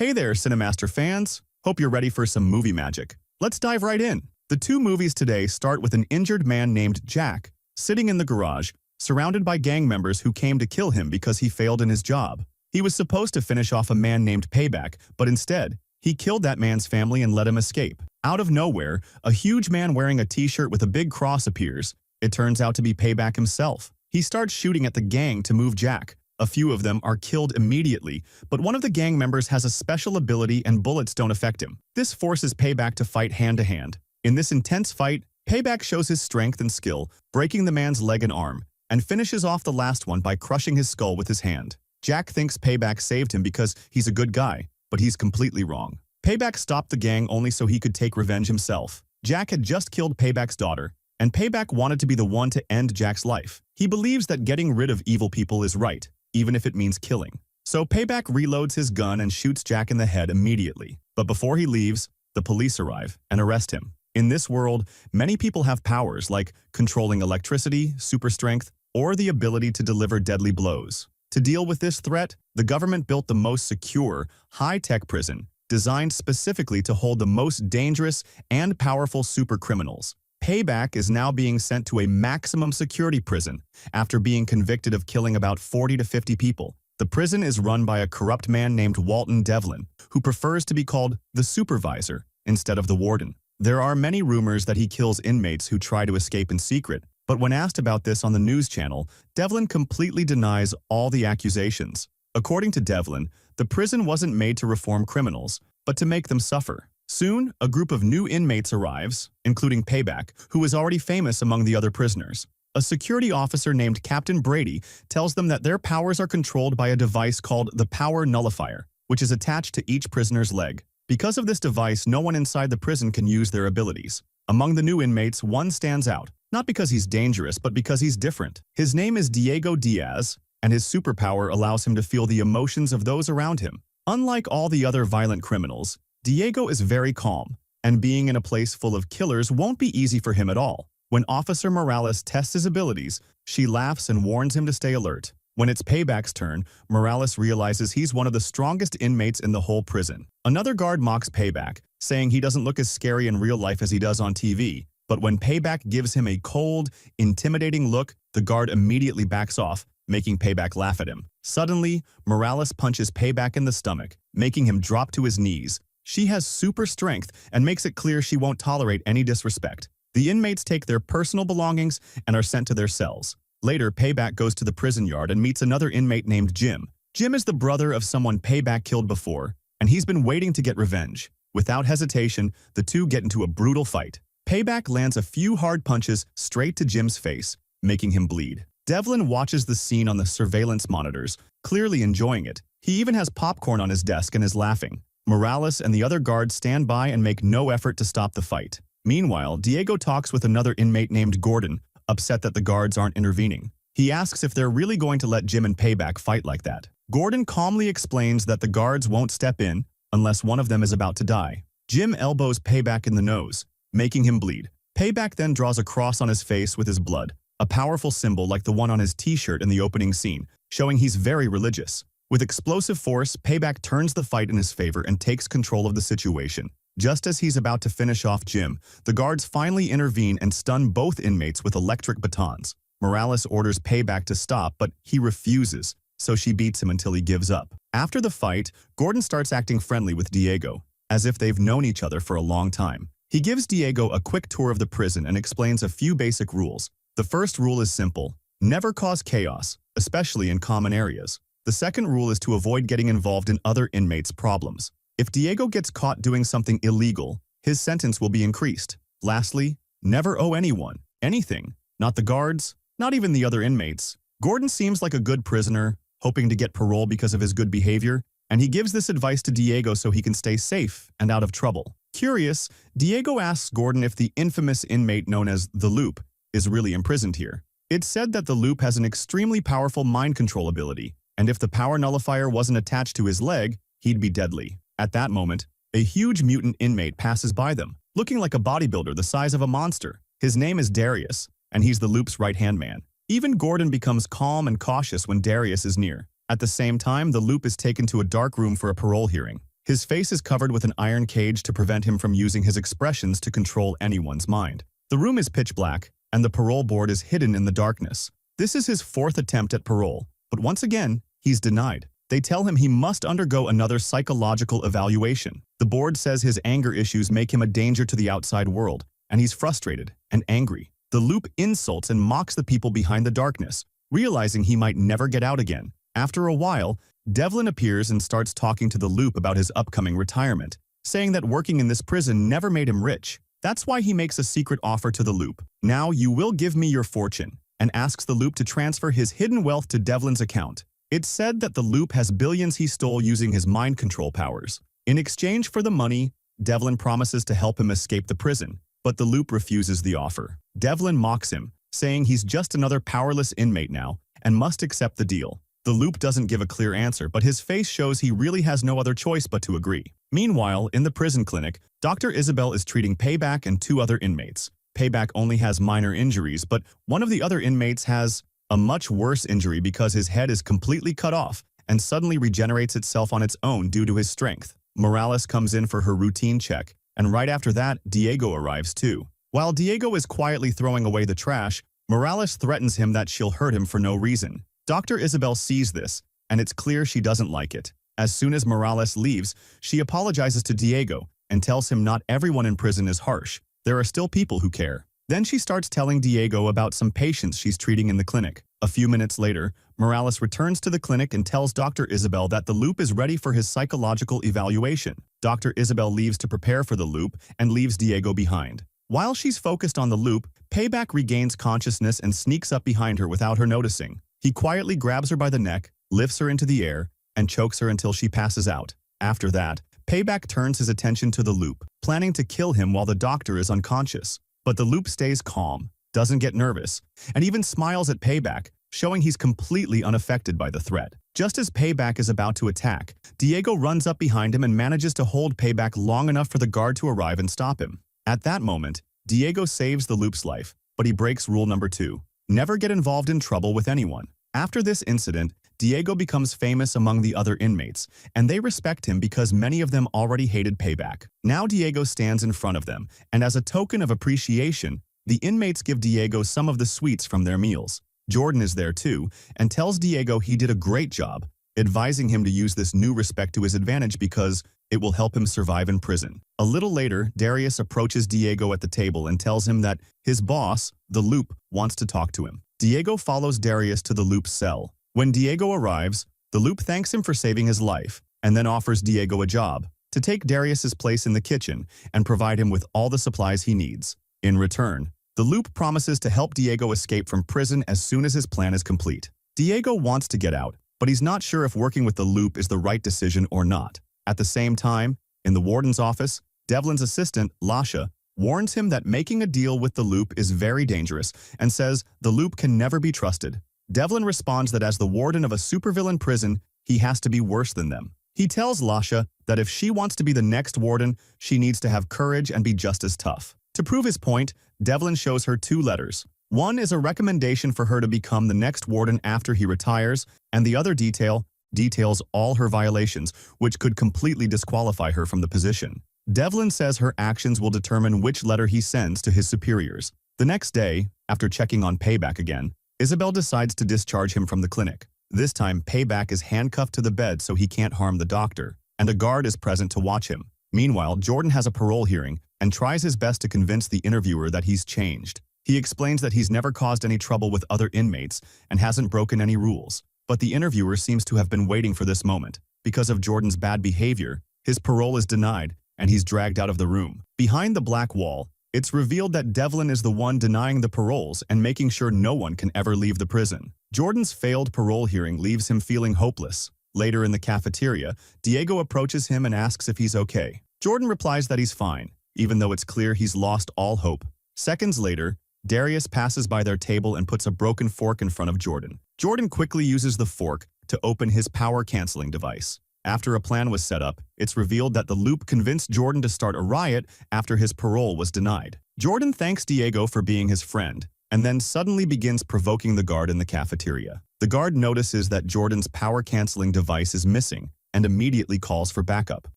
Hey there, CINEMASTER fans. Hope you're ready for some movie magic. Let's dive right in. The two movies today start with an injured man named Jack, sitting in the garage, surrounded by gang members who came to kill him because he failed in his job. He was supposed to finish off a man named Payback, but instead, he killed that man's family and let him escape. Out of nowhere, a huge man wearing a t-shirt with a big cross appears. It turns out to be Payback himself. He starts shooting at the gang to move Jack. A few of them are killed immediately, but one of the gang members has a special ability and bullets don't affect him. This forces Payback to fight hand-to-hand. In this intense fight, Payback shows his strength and skill, breaking the man's leg and arm, and finishes off the last one by crushing his skull with his hand. Jack thinks Payback saved him because he's a good guy, but he's completely wrong. Payback stopped the gang only so he could take revenge himself. Jack had just killed Payback's daughter, and Payback wanted to be the one to end Jack's life. He believes that getting rid of evil people is right, even if it means killing. So Payback reloads his gun and shoots Jack in the head immediately. But before he leaves, the police arrive and arrest him. In this world, many people have powers like controlling electricity, super strength, or the ability to deliver deadly blows. To deal with this threat, the government built the most secure, high-tech prison, designed specifically to hold the most dangerous and powerful super criminals. Payback is now being sent to a maximum security prison after being convicted of killing about 40 to 50 people. The prison is run by a corrupt man named Walton Devlin, who prefers to be called the supervisor instead of the warden. There are many rumors that he kills inmates who try to escape in secret, but when asked about this on the news channel, Devlin completely denies all the accusations. According to Devlin, the prison wasn't made to reform criminals, but to make them suffer. Soon, a group of new inmates arrives, including Payback, who is already famous among the other prisoners. A security officer named Captain Brady tells them that their powers are controlled by a device called the Power Nullifier, which is attached to each prisoner's leg. Because of this device, no one inside the prison can use their abilities. Among the new inmates, one stands out, not because he's dangerous, but because he's different. His name is Diego Diaz, and his superpower allows him to feel the emotions of those around him. Unlike all the other violent criminals, Diego is very calm, and being in a place full of killers won't be easy for him at all. When Officer Morales tests his abilities, she laughs and warns him to stay alert. When it's Payback's turn, Morales realizes he's one of the strongest inmates in the whole prison. Another guard mocks Payback, saying he doesn't look as scary in real life as he does on TV. But when Payback gives him a cold, intimidating look, the guard immediately backs off, making Payback laugh at him. Suddenly, Morales punches Payback in the stomach, making him drop to his knees. She has super strength and makes it clear she won't tolerate any disrespect. The inmates take their personal belongings and are sent to their cells. Later, Payback goes to the prison yard and meets another inmate named Jim. Jim is the brother of someone Payback killed before, and he's been waiting to get revenge. Without hesitation, the two get into a brutal fight. Payback lands a few hard punches straight to Jim's face, making him bleed. Devlin watches the scene on the surveillance monitors, clearly enjoying it. He even has popcorn on his desk and is laughing. Morales and the other guards stand by and make no effort to stop the fight. Meanwhile, Diego talks with another inmate named Gordon, upset that the guards aren't intervening. He asks if they're really going to let Jim and Payback fight like that. Gordon calmly explains that the guards won't step in unless one of them is about to die. Jim elbows Payback in the nose, making him bleed. Payback then draws a cross on his face with his blood, a powerful symbol like the one on his t-shirt in the opening scene, showing he's very religious. With explosive force, Payback turns the fight in his favor and takes control of the situation. Just as he's about to finish off Jim, the guards finally intervene and stun both inmates with electric batons. Morales orders Payback to stop, but he refuses, so she beats him until he gives up. After the fight, Gordon starts acting friendly with Diego, as if they've known each other for a long time. He gives Diego a quick tour of the prison and explains a few basic rules. The first rule is simple: never cause chaos, especially in common areas. The second rule is to avoid getting involved in other inmates' problems. If Diego gets caught doing something illegal, his sentence will be increased. Lastly, never owe anyone anything, not the guards, not even the other inmates. Gordon seems like a good prisoner, hoping to get parole because of his good behavior, and he gives this advice to Diego so he can stay safe and out of trouble. Curious, Diego asks Gordon if the infamous inmate known as the Loop is really imprisoned here. It's said that the Loop has an extremely powerful mind control ability, and if the power nullifier wasn't attached to his leg, he'd be deadly. At that moment, a huge mutant inmate passes by them, looking like a bodybuilder the size of a monster. His name is Darius, and he's the Loop's right-hand man. Even Gordon becomes calm and cautious when Darius is near. At the same time, the Loop is taken to a dark room for a parole hearing. His face is covered with an iron cage to prevent him from using his expressions to control anyone's mind. The room is pitch black, and the parole board is hidden in the darkness. This is his fourth attempt at parole, but once again, he's denied. They tell him he must undergo another psychological evaluation. The board says his anger issues make him a danger to the outside world, and he's frustrated and angry. The loop insults and mocks the people behind the darkness, realizing he might never get out again. After a while, Devlin appears and starts talking to the loop about his upcoming retirement, saying that working in this prison never made him rich. That's why he makes a secret offer to the loop. "Now you will give me your fortune," and asks the loop to transfer his hidden wealth to Devlin's account. It's said that the loop has billions he stole using his mind control powers. In exchange for the money, Devlin promises to help him escape the prison, but the loop refuses the offer. Devlin mocks him, saying he's just another powerless inmate now and must accept the deal. The loop doesn't give a clear answer, but his face shows he really has no other choice but to agree. Meanwhile, in the prison clinic, Dr. Isabel is treating Payback and two other inmates. Payback only has minor injuries, but one of the other inmates has a much worse injury because his head is completely cut off and suddenly regenerates itself on its own due to his strength. Morales comes in for her routine check, and right after that, Diego arrives too. While Diego is quietly throwing away the trash, Morales threatens him that she'll hurt him for no reason. Dr. Isabel sees this, and it's clear she doesn't like it. As soon as Morales leaves, she apologizes to Diego and tells him not everyone in prison is harsh. There are still people who care. Then she starts telling Diego about some patients she's treating in the clinic. A few minutes later, Morales returns to the clinic and tells Dr. Isabel that the loop is ready for his psychological evaluation. Dr. Isabel leaves to prepare for the loop and leaves Diego behind. While she's focused on the loop, Payback regains consciousness and sneaks up behind her without her noticing. He quietly grabs her by the neck, lifts her into the air, and chokes her until she passes out. After that, Payback turns his attention to the loop, planning to kill him while the doctor is unconscious. But the loop stays calm, doesn't get nervous, and even smiles at Payback, showing he's completely unaffected by the threat. Just as Payback is about to attack, Diego runs up behind him and manages to hold Payback long enough for the guard to arrive and stop him. At that moment, Diego saves the loop's life, but he breaks rule number 2. Never get involved in trouble with anyone. After this incident, Diego becomes famous among the other inmates, and they respect him because many of them already hated Payback. Now Diego stands in front of them, and as a token of appreciation, the inmates give Diego some of the sweets from their meals. Jordan is there too, and tells Diego he did a great job, advising him to use this new respect to his advantage because it will help him survive in prison. A little later, Darius approaches Diego at the table and tells him that his boss, the Loop, wants to talk to him. Diego follows Darius to the Loop's cell. When Diego arrives, the Loop thanks him for saving his life, and then offers Diego a job to take Darius's place in the kitchen and provide him with all the supplies he needs. In return, the Loop promises to help Diego escape from prison as soon as his plan is complete. Diego wants to get out, but he's not sure if working with the Loop is the right decision or not. At the same time, in the warden's office, Devlin's assistant, Lasha, warns him that making a deal with the Loop is very dangerous and says the Loop can never be trusted. Devlin responds that as the warden of a supervillain prison, he has to be worse than them. He tells Lasha that if she wants to be the next warden, she needs to have courage and be just as tough. To prove his point, Devlin shows her 2 letters. One is a recommendation for her to become the next warden after he retires, and the other details all her violations, which could completely disqualify her from the position. Devlin says her actions will determine which letter he sends to his superiors. The next day, after checking on Payback again, Isabel decides to discharge him from the clinic. This time, Payback is handcuffed to the bed so he can't harm the doctor, and a guard is present to watch him. Meanwhile, Jordan has a parole hearing and tries his best to convince the interviewer that he's changed. He explains that he's never caused any trouble with other inmates and hasn't broken any rules. But the interviewer seems to have been waiting for this moment. Because of Jordan's bad behavior, his parole is denied, and he's dragged out of the room. Behind the black wall, it's revealed that Devlin is the one denying the paroles and making sure no one can ever leave the prison. Jordan's failed parole hearing leaves him feeling hopeless. Later in the cafeteria, Diego approaches him and asks if he's okay. Jordan replies that he's fine, even though it's clear he's lost all hope. Seconds later, Darius passes by their table and puts a broken fork in front of Jordan. Jordan quickly uses the fork to open his power-canceling device. After a plan was set up, it's revealed that the Loop convinced Jordan to start a riot after his parole was denied. Jordan thanks Diego for being his friend, and then suddenly begins provoking the guard in the cafeteria. The guard notices that Jordan's power-canceling device is missing and immediately calls for backup.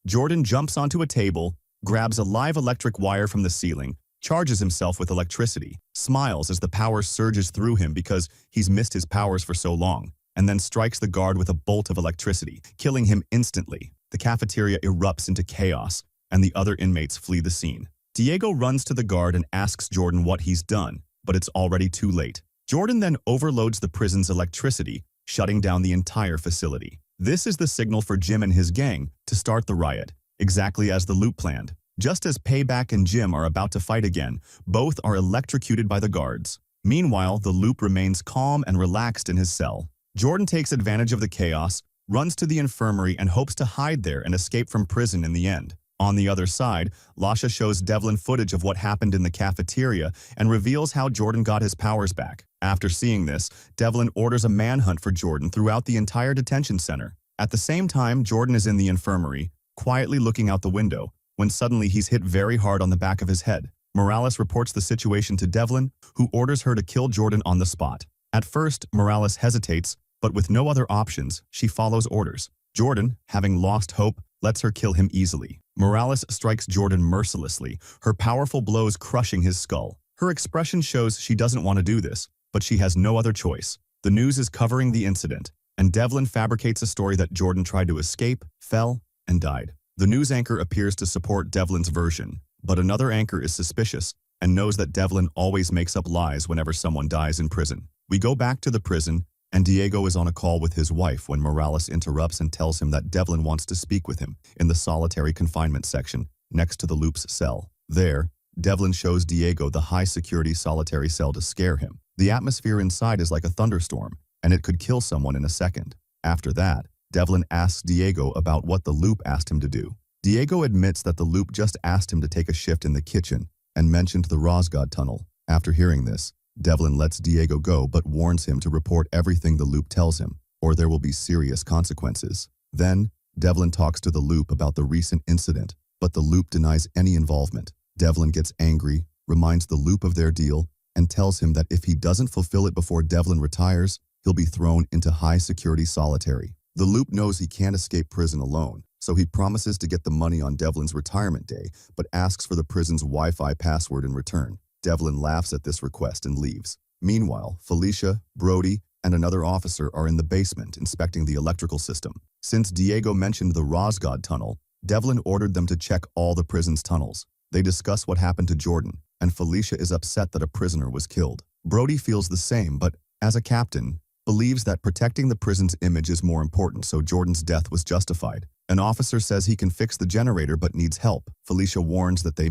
Jordan jumps onto a table, grabs a live electric wire from the ceiling, charges himself with electricity, smiles as the power surges through him because he's missed his powers for so long, and then strikes the guard with a bolt of electricity, killing him instantly. The cafeteria erupts into chaos, and the other inmates flee the scene. Diego runs to the guard and asks Jordan what he's done, but it's already too late. Jordan then overloads the prison's electricity, shutting down the entire facility. This is the signal for Jim and his gang to start the riot, exactly as the loop planned. Just as Payback and Jim are about to fight again, both are electrocuted by the guards. Meanwhile, the loop remains calm and relaxed in his cell. Jordan takes advantage of the chaos, runs to the infirmary and hopes to hide there and escape from prison in the end. On the other side, Lasha shows Devlin footage of what happened in the cafeteria and reveals how Jordan got his powers back. After seeing this, Devlin orders a manhunt for Jordan throughout the entire detention center. At the same time, Jordan is in the infirmary, quietly looking out the window, when suddenly he's hit very hard on the back of his head. Morales reports the situation to Devlin, who orders her to kill Jordan on the spot. At first, Morales hesitates, but with no other options, she follows orders. Jordan, having lost hope, lets her kill him easily. Morales strikes Jordan mercilessly, her powerful blows crushing his skull. Her expression shows she doesn't want to do this, but she has no other choice. The news is covering the incident, and Devlin fabricates a story that Jordan tried to escape, fell, and died. The news anchor appears to support Devlin's version, but another anchor is suspicious and knows that Devlin always makes up lies whenever someone dies in prison. We go back to the prison, and Diego is on a call with his wife when Morales interrupts and tells him that Devlin wants to speak with him in the solitary confinement section next to the loop's cell. There, Devlin shows Diego the high-security solitary cell to scare him. The atmosphere inside is like a thunderstorm, and it could kill someone in a second. After that, Devlin asks Diego about what the loop asked him to do. Diego admits that the loop just asked him to take a shift in the kitchen and mentioned the Rosgod tunnel. After hearing this, Devlin lets Diego go but warns him to report everything the loop tells him, or there will be serious consequences. Then, Devlin talks to the loop about the recent incident, but the loop denies any involvement. Devlin gets angry, reminds the loop of their deal, and tells him that if he doesn't fulfill it before Devlin retires, he'll be thrown into high-security solitary. The loop knows he can't escape prison alone, so he promises to get the money on Devlin's retirement day, but asks for the prison's Wi-Fi password in return. Devlin laughs at this request and leaves. Meanwhile, Felicia, Brody, and another officer are in the basement inspecting the electrical system. Since Diego mentioned the Rosgod tunnel, Devlin ordered them to check all the prison's tunnels. They discuss what happened to Jordan, and Felicia is upset that a prisoner was killed. Brody feels the same, but, as a captain, believes that protecting the prison's image is more important, so Jordan's death was justified. An officer says he can fix the generator but needs help. Felicia warns that they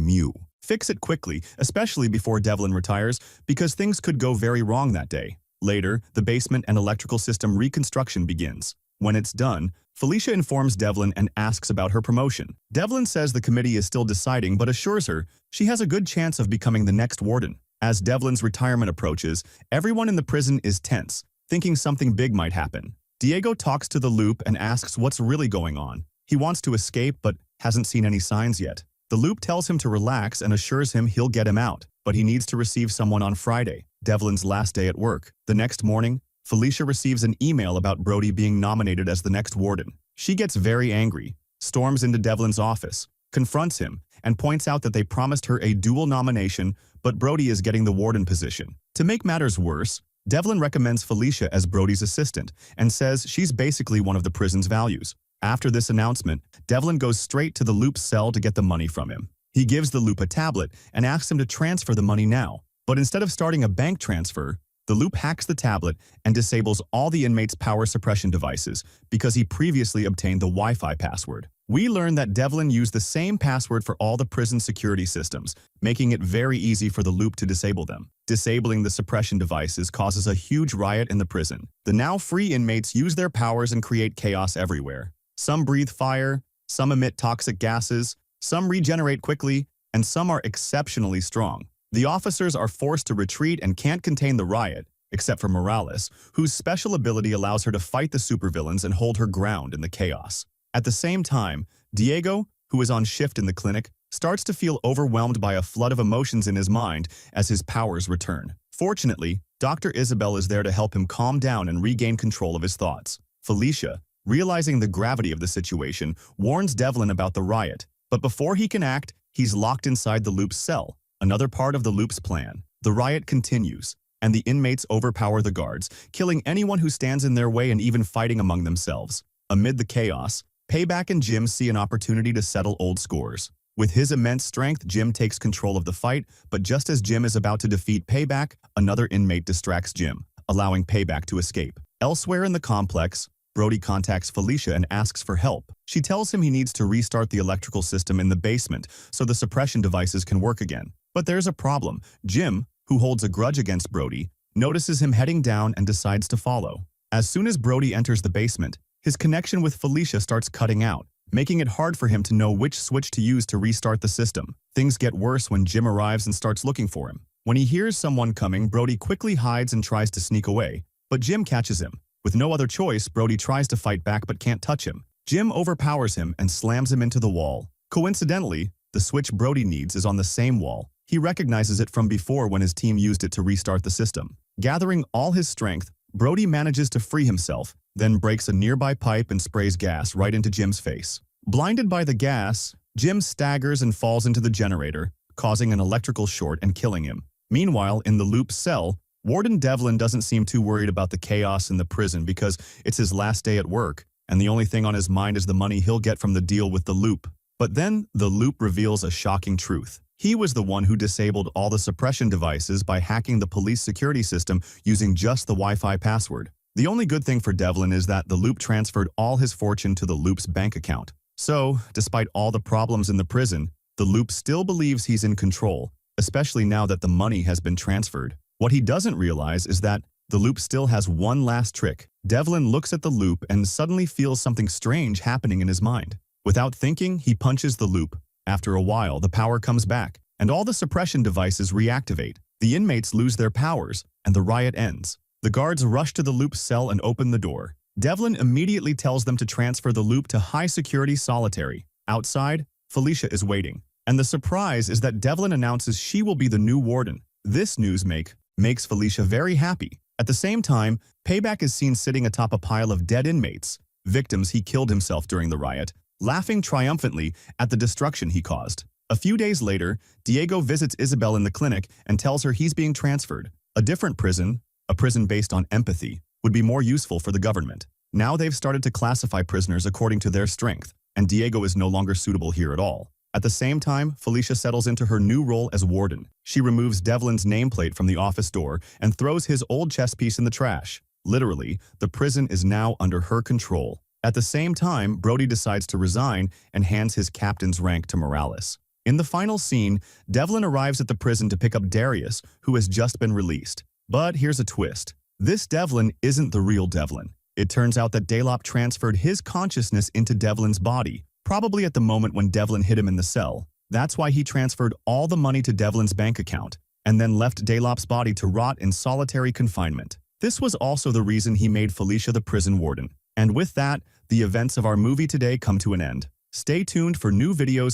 fix it quickly, especially before Devlin retires, because things could go very wrong that day. Later, the basement and electrical system reconstruction begins. When it's done, Felicia informs Devlin and asks about her promotion. Devlin says the committee is still deciding but assures her she has a good chance of becoming the next warden. As Devlin's retirement approaches, everyone in the prison is tense, thinking something big might happen. Diego talks to the loop and asks what's really going on. He wants to escape but hasn't seen any signs yet. The loop tells him to relax and assures him he'll get him out, but he needs to receive someone on Friday, Devlin's last day at work. The next morning, Felicia receives an email about Brody being nominated as the next warden. She gets very angry, storms into Devlin's office, confronts him, and points out that they promised her a dual nomination, but Brody is getting the warden position. To make matters worse, Devlin recommends Felicia as Brody's assistant and says she's basically one of the prison's values. After this announcement, Devlin goes straight to the loop's cell to get the money from him. He gives the loop a tablet and asks him to transfer the money now. But instead of starting a bank transfer, the loop hacks the tablet and disables all the inmates' power suppression devices because he previously obtained the Wi-Fi password. We learn that Devlin used the same password for all the prison security systems, making it very easy for the loop to disable them. Disabling the suppression devices causes a huge riot in the prison. The now free inmates use their powers and create chaos everywhere. Some breathe fire, some emit toxic gases, some regenerate quickly, and some are exceptionally strong. The officers are forced to retreat and can't contain the riot, except for Morales, whose special ability allows her to fight the supervillains and hold her ground in the chaos. At the same time, Diego, who is on shift in the clinic, starts to feel overwhelmed by a flood of emotions in his mind as his powers return. Fortunately, Dr. Isabel is there to help him calm down and regain control of his thoughts. Felicia, realizing the gravity of the situation, warns Devlin about the riot. But before he can act, he's locked inside the Loop's cell, another part of the Loop's plan. The riot continues, and the inmates overpower the guards, killing anyone who stands in their way and even fighting among themselves. Amid the chaos, Payback and Jim see an opportunity to settle old scores. With his immense strength, Jim takes control of the fight, but just as Jim is about to defeat Payback, another inmate distracts Jim, allowing Payback to escape. Elsewhere in the complex, Brody contacts Felicia and asks for help. She tells him he needs to restart the electrical system in the basement so the suppression devices can work again. But there's a problem. Jim, who holds a grudge against Brody, notices him heading down and decides to follow. As soon as Brody enters the basement, his connection with Felicia starts cutting out, making it hard for him to know which switch to use to restart the system. Things get worse when Jim arrives and starts looking for him. When he hears someone coming, Brody quickly hides and tries to sneak away, but Jim catches him. With no other choice, Brody tries to fight back but can't touch him. Jim overpowers him and slams him into the wall. Coincidentally, the switch Brody needs is on the same wall. He recognizes it from before when his team used it to restart the system. Gathering all his strength, Brody manages to free himself, then breaks a nearby pipe and sprays gas right into Jim's face. Blinded by the gas, Jim staggers and falls into the generator, causing an electrical short and killing him. Meanwhile, in the Loop's cell, Warden Devlin doesn't seem too worried about the chaos in the prison because it's his last day at work, and the only thing on his mind is the money he'll get from the deal with the Loop. But then, the Loop reveals a shocking truth. He was the one who disabled all the suppression devices by hacking the police security system using just the Wi-Fi password. The only good thing for Devlin is that the Loop transferred all his fortune to the Loop's bank account. So, despite all the problems in the prison, the Loop still believes he's in control, especially now that the money has been transferred. What he doesn't realize is that the Loop still has one last trick. Devlin looks at the Loop and suddenly feels something strange happening in his mind. Without thinking, he punches the Loop. After a while, the power comes back, and all the suppression devices reactivate. The inmates lose their powers, and the riot ends. The guards rush to the Loop's cell and open the door. Devlin immediately tells them to transfer the Loop to high-security solitary. Outside, Felicia is waiting, and the surprise is that Devlin announces she will be the new warden. This news makes Felicia very happy. At the same time, Payback is seen sitting atop a pile of dead inmates, victims he killed himself during the riot, laughing triumphantly at the destruction he caused. A few days later, Diego visits Isabel in the clinic and tells her he's being transferred. A different prison, a prison based on empathy, would be more useful for the government. Now they've started to classify prisoners according to their strength, and Diego is no longer suitable here at all. At the same time, Felicia settles into her new role as warden. She removes Devlin's nameplate from the office door and throws his old chess piece in the trash. Literally, the prison is now under her control. At the same time, Brody decides to resign and hands his captain's rank to Morales. In the final scene, Devlin arrives at the prison to pick up Darius, who has just been released. But here's a twist. This Devlin isn't the real Devlin. It turns out that Delop transferred his consciousness into Devlin's body, probably at the moment when Devlin hit him in the cell. That's why he transferred all the money to Devlin's bank account, and then left Delop's body to rot in solitary confinement. This was also the reason he made Felicia the prison warden. And with that, the events of our movie today come to an end. Stay tuned for new videos